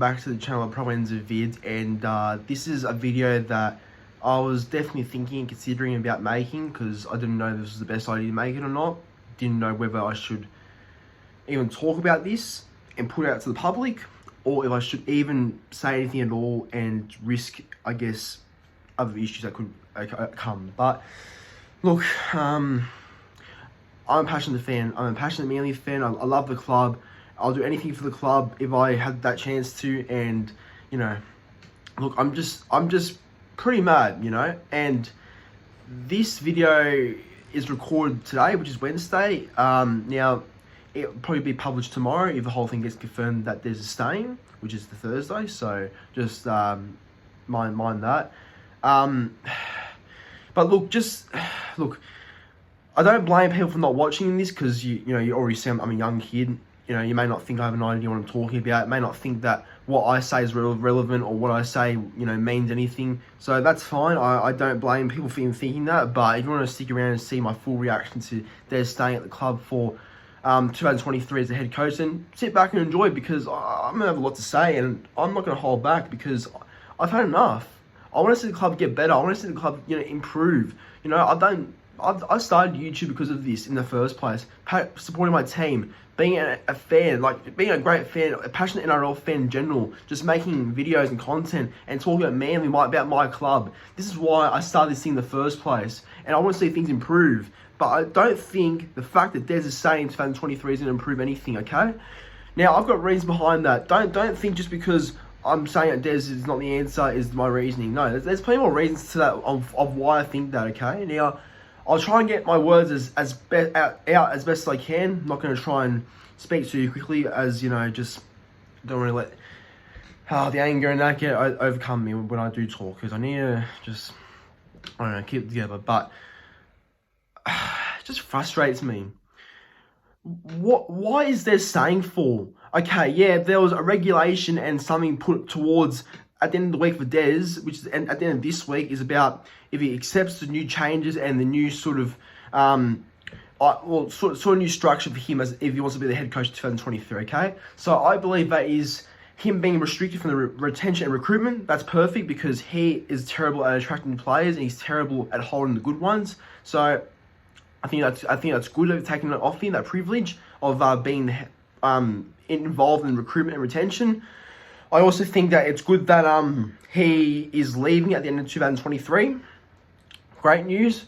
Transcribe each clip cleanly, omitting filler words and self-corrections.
back to the channel of Pro Enzo Vid, and this is a video that I was definitely thinking and considering about making, because I didn't know if this was the best idea to make it or not. Didn't know whether I should even talk about this and put it out to the public, or if I should even say anything at all and risk, I guess, other issues that could come. But look, I'm a passionate fan. I'm a passionate Manly fan. I love the club. I'll do anything for the club if I had that chance to. And you know, look, I'm just pretty mad, you know. And this video is recorded today, which is Wednesday. Now it'll probably be published tomorrow if the whole thing gets confirmed that there's a staying, which is the Thursday. So just mind that. But look, look, I don't blame people for not watching this, because you know, you already see I'm a young kid. You know, you may not think I have an idea what I'm talking about. You may not think that what I say is relevant, or what I say, you know, means anything. So that's fine. I don't blame people for even thinking that. But if you want to stick around and see my full reaction to Des staying at the club for 2023 as a head coach, then sit back and enjoy, because I'm gonna have a lot to say, and I'm not gonna hold back, because I've had enough. I want to see the club get better. I want to see the club, you know, improve. You know, I started YouTube because of this in the first place. Supporting my team, being a fan, like being a great fan, a passionate NRL fan in general, just making videos and content and talking about Manly, about my club. This is why I started this thing in the first place, and I want to see things improve. But I don't think the fact that Des is saying 2023 is going to improve anything, okay? Now, I've got reasons behind that. Don't think just because I'm saying that Des is not the answer is my reasoning. No, there's plenty more reasons to that of why I think that, okay? Now, I'll try and get my words out as best as I can. I'm not going to try and speak too quickly, as, you know, just don't really let the anger and that get overcome me when I do talk, because I need to just, I don't know, keep it together. But it just frustrates me. Why is there saying for? Okay, yeah, there was a regulation and something put towards at the end of the week for Des, which is, and at the end of this week, is about if he accepts the new changes and the new sort of sort of new structure for him as if he wants to be the head coach of 2023. Okay, so I believe that is him being restricted from the retention and recruitment. That's perfect, because he is terrible at attracting players and he's terrible at holding the good ones. So I think that's good of taking it off him, that privilege of being involved in recruitment and retention. I also think that it's good that he is leaving at the end of 2023. Great news.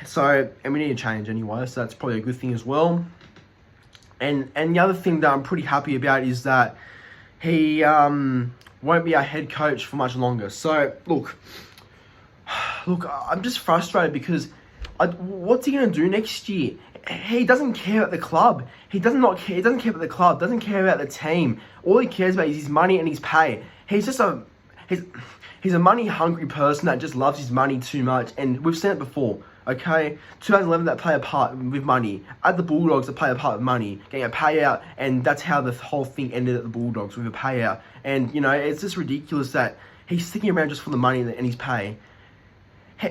So, and we need to change anyway, so that's probably a good thing as well. And the other thing that I'm pretty happy about is that he won't be our head coach for much longer. So look, I'm just frustrated, because what's he going to do next year? He doesn't care about the club. He doesn't care about the club, doesn't care about the team. All he cares about is his money and his pay. He's a money-hungry person that just loves his money too much. And we've seen it before, okay? 2011, that play a part with money. At the Bulldogs, that play a part with money, getting a payout, and that's how the whole thing ended at the Bulldogs, with a payout. And, you know, it's just ridiculous that he's sticking around just for the money and his pay.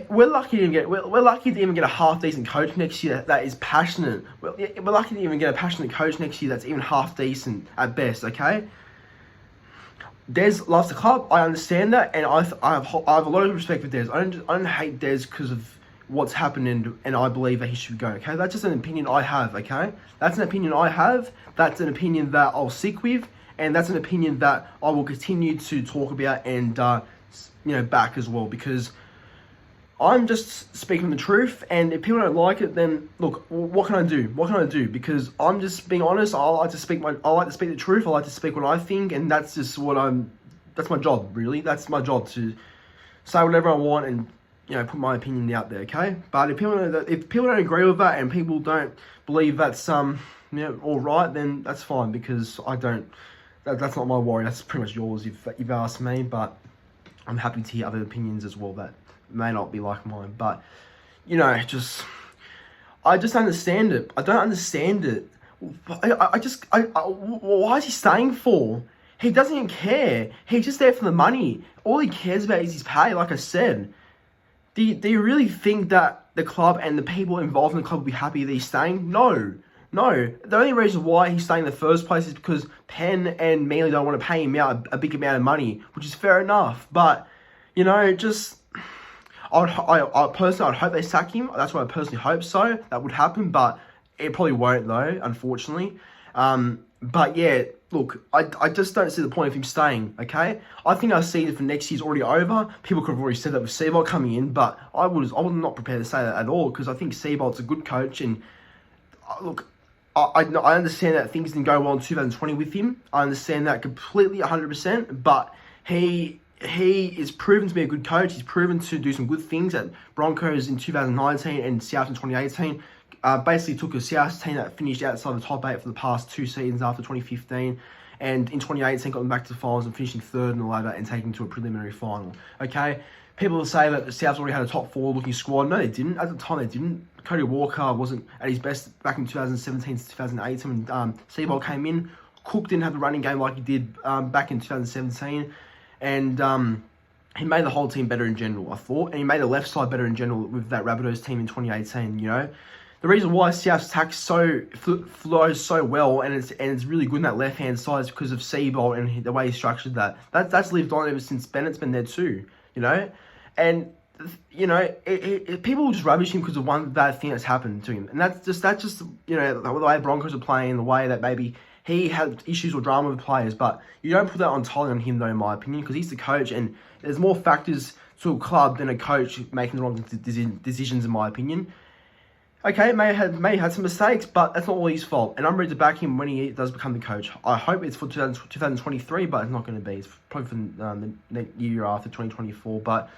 We're lucky to even get a half decent coach next year that is passionate. We're lucky to even get a passionate coach next year that's even half decent at best. Okay. Des loves the club. I understand that, and I have a lot of respect for Des. I don't hate Des because of what's happened, and I believe that he should go. Okay, that's just an opinion I have. Okay, that's an opinion I have. That's an opinion that I'll stick with, and that's an opinion that I will continue to talk about and you know, back as well, because I'm just speaking the truth. And if people don't like it, then look, what can I do? Because I'm just being honest. I like to speak the truth. I like to speak what I think, and that's just that's my job, really. That's my job, to say whatever I want and, you know, put my opinion out there, okay? But if people don't agree with that, and people don't believe that's you know, all right, then that's fine, because I don't. That's not my worry. That's pretty much yours if you've asked me. But I'm happy to hear other opinions as well that may not be like mine. But, you know, I just understand it. I don't understand it. Why is he staying for? He doesn't even care. He's just there for the money. All he cares about is his pay, like I said. Do you really think that the club and the people involved in the club will be happy that he's staying? No. No, the only reason why he's staying in the first place is because Penn and Manly don't want to pay him out a big amount of money, which is fair enough. But, just I personally, I'd hope they sack him. That's what I personally hope so. That would happen, but it probably won't though, unfortunately. But yeah, look, I just don't see the point of him staying, okay? I think our season for next year's already over. People could have already said that with Seabolt coming in, but I was not prepared to say that at all, because I think Seabolt's a good coach, and look, I understand that things didn't go well in 2020 with him. I understand that completely, 100%, but he is proven to be a good coach. He's proven to do some good things at Broncos in 2019 and South in 2018. Basically took a South team that finished outside the top 8 for the past 2 seasons after 2015, and in 2018 got them back to the finals and finishing 3rd in the ladder and taking them to a preliminary final. Okay, people will say that the Souths already had a top 4 looking squad. No, they didn't. At the time, they didn't. Cody Walker wasn't at his best back in 2017 to 2018 when Seabolt came in. Cook didn't have the running game like he did back in 2017, and he made the whole team better in general, I thought, and he made the left side better in general with that Rabbitohs team in 2018. The reason why South's attack flows so well and it's really good in that left hand side is because of Seabolt and the way he structured that. That's lived on ever since Bennett's been there too. And people will just rubbish him because of one bad thing that's happened to him, and that's just the way Broncos are playing, the way that maybe he had issues or drama with players. But you don't put that entirely on him, though, in my opinion, because he's the coach, and there's more factors to a club than a coach making the wrong decisions, in my opinion. Okay, may have had some mistakes, but that's not all his fault, and I'm ready to back him when he does become the coach. I hope it's for 2023, but it's not going to be. It's probably for the year after 2024, but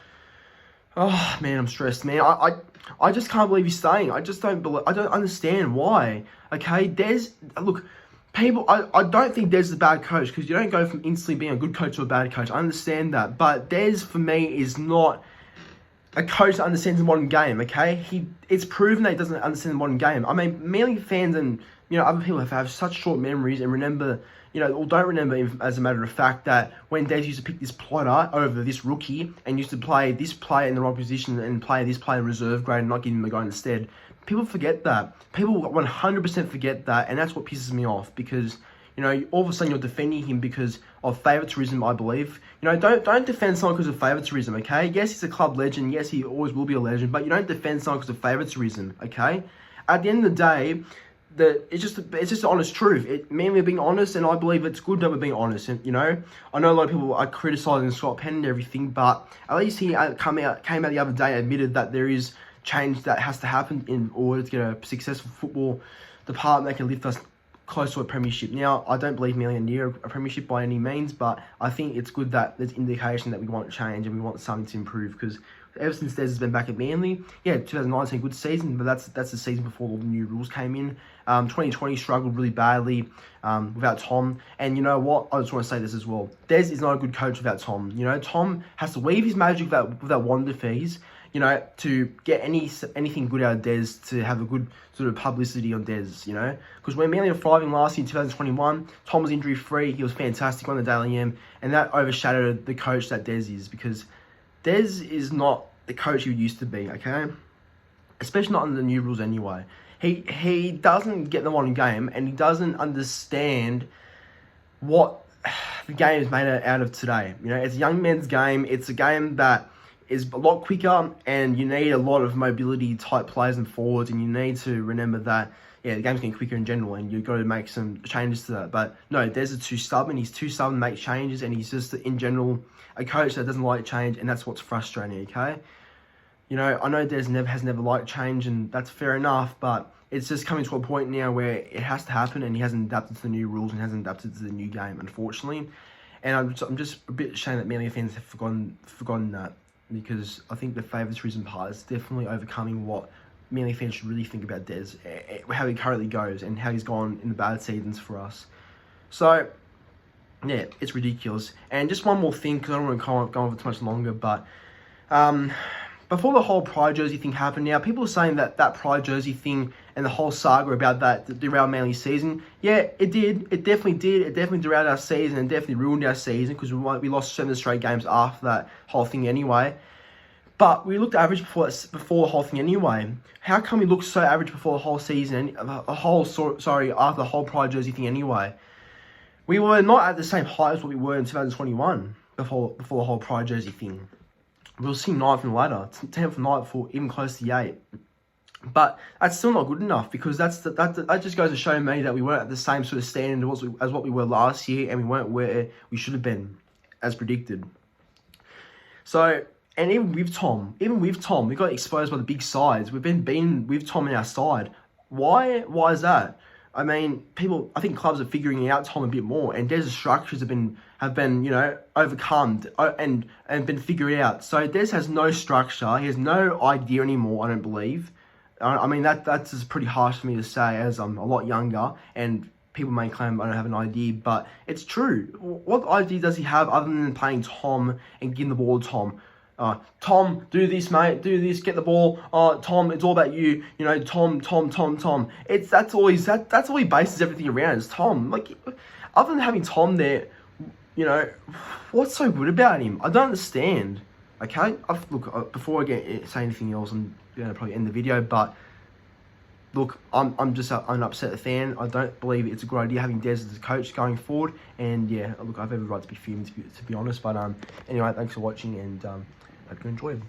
oh man, I'm stressed, man. I just can't believe he's staying. I don't understand why. Okay, Des, look, people, I don't think Des is a bad coach, because you don't go from instantly being a good coach to a bad coach. I understand that, but Des for me is not a coach that understands the modern game. Okay, it's proven that he doesn't understand the modern game. I mean, Manly fans and other people have such short memories and remember. Or don't remember, as a matter of fact, that when Des used to pick this plotter over this rookie and used to play this player in the wrong position and play this player in reserve grade and not give him a go instead, people forget that. People 100% forget that, and that's what pisses me off, because, all of a sudden you're defending him because of favouritism, I believe. Don't defend someone because of favouritism, okay? Yes, he's a club legend. Yes, he always will be a legend, but you don't defend someone because of favouritism, okay? At the end of the day, it's just the honest truth. Manly are being honest, and I believe it's good that we're being honest. And I know a lot of people are criticising Scott Penn and everything, but at least he came out the other day and admitted that there is change that has to happen in order to get a successful football department that can lift us close to a premiership. Now, I don't believe Manly are near a premiership by any means, but I think it's good that there's indication that we want change and we want something to improve, because ever since Des has been back at Manly, 2019 good season, but that's the season before all the new rules came in. 2020 struggled really badly without Tom, and you know what? I just want to say this as well. Des is not a good coach without Tom. Tom has to weave his magic without wonder fees, to get anything good out of Des, to have a good sort of publicity on Des, because when Manly were thriving last year in 2021, Tom was injury free, he was fantastic on the Daily M, and that overshadowed the coach that Des is, because Des is not the coach he used to be, okay? Especially not under the new rules anyway. He doesn't get the modern game, and he doesn't understand what the game is made out of today. It's a young men's game. It's a game that is a lot quicker, and you need a lot of mobility type players and forwards, and you need to remember that the game's getting quicker in general, and you've got to make some changes to that. But no, Des is too stubborn. He's too stubborn to make changes, and he's just, in general, a coach that doesn't like change, and that's what's frustrating, okay? I know Des has never liked change, and that's fair enough, but it's just coming to a point now where it has to happen, and he hasn't adapted to the new rules and hasn't adapted to the new game, unfortunately. And I'm just a bit ashamed that Manly fans have forgotten that, because I think the favouritism part is definitely overcoming what Manly fans should really think about Des, how he currently goes, and how he's gone in the bad seasons for us. So, yeah, it's ridiculous. And just one more thing, because I don't want to go on for too much longer, but before the whole Pride jersey thing happened, now people are saying that Pride jersey thing and the whole saga about that derailed Manly's season. Yeah, it did. It definitely did. It definitely derailed our season and definitely ruined our season, because we lost 7 straight games after that whole thing anyway. But we looked average before the whole thing anyway. How come we looked so average before the whole season, after the whole Pride jersey thing anyway? We were not at the same height as what we were in 2021 before the whole Pride jersey thing. We were sitting 9th in the ladder, 10th and 9th, for even close to the 8. But that's still not good enough, because that just goes to show me that we weren't at the same sort of standard as what we were last year, and we weren't where we should have been, as predicted. So, and even with Tom, we got exposed by the big sides. We've been beaten with Tom in our side. Why is that? I mean, I think clubs are figuring out Tom a bit more, and Des' structures have been overcome and been figured out. So Des has no structure. He has no idea anymore, I don't believe. I mean, that's just pretty harsh for me to say, as I'm a lot younger, and people may claim I don't have an idea, but it's true. What idea does he have other than playing Tom and giving the ball to Tom? Tom, do this, mate. Do this. Get the ball. Tom, it's all about you. You know, Tom. That's all he bases everything around, is Tom. Like, other than having Tom there, you know, what's so good about him? I don't understand. Okay, look. Before I say anything else, I'm gonna probably end the video. But look, I'm just an upset fan. I don't believe it's a good idea having Des as a coach going forward. And yeah, look, I have every right to be fuming, to be honest. But anyway, thanks for watching, and hope you enjoyed.